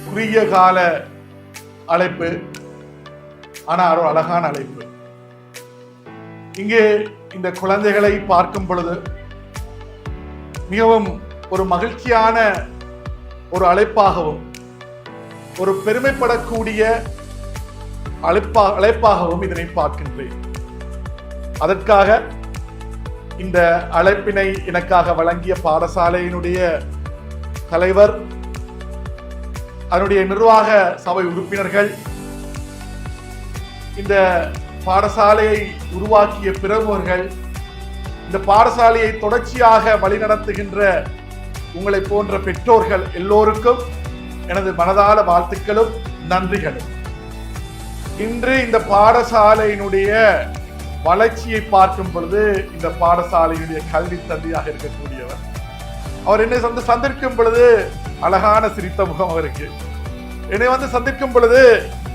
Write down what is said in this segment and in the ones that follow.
குறுகிய கால அழைப்பு, ஆனால் ஒரு அழகான அழைப்பு. இங்கே இந்த குழந்தைகளை பார்க்கும் பொழுது மிகவும் ஒரு மகிழ்ச்சியான ஒரு அழைப்பாகவும் ஒரு பெருமைப்படக்கூடிய அழைப்பாகவும் இதனை பார்க்கின்றேன். அதற்காக இந்த அழைப்பினை எனக்காக வழங்கிய பாடசாலையினுடைய தலைவர், அதனுடைய நிர்வாக சபை உறுப்பினர்கள், இந்த பாடசாலையை உருவாக்கிய பிரமுகர்கள், இந்த பாடசாலையை தொடர்ச்சியாக வழிநடத்துகின்ற உங்களை போன்ற பெற்றோர்கள் எல்லோருக்கும் எனது மனதார வாழ்த்துக்களும் நன்றிகளும். இன்று இந்த பாடசாலையினுடைய வளர்ச்சியை பார்க்கும் பொழுது இந்த பாடசாலையினுடைய கல்வி தந்தையாக இருக்கக்கூடியவர், அவர் என்னை சந்திக்கும் பொழுது அழகான சிரித்த முகம் அவருக்கு. என்னை சந்திக்கும் பொழுது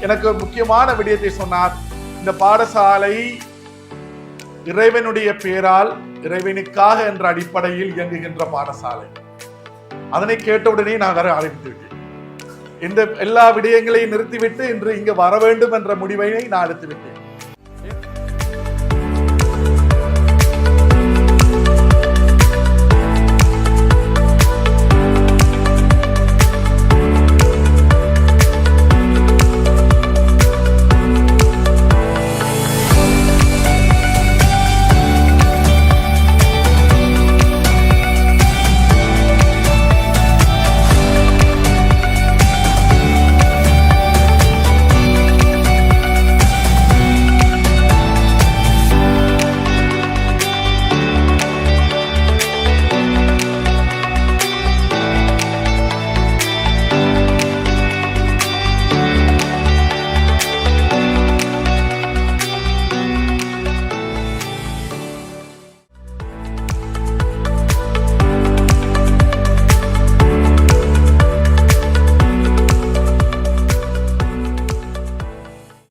எனக்கு ஒரு முக்கியமான விடயத்தை சொன்னார். இந்த பாடசாலை இறைவனுடைய பெயரால், இறைவனுக்காக என்ற அடிப்படையில் இயங்குகின்ற பாடசாலை. அதனை கேட்டவுடனே நான் வர ஆரம்பித்துவிட்டேன். இந்த எல்லா விடயங்களையும் நிறுத்திவிட்டு இன்று இங்கு வர வேண்டும் என்ற முடிவை நான் எடுத்துவிட்டேன்.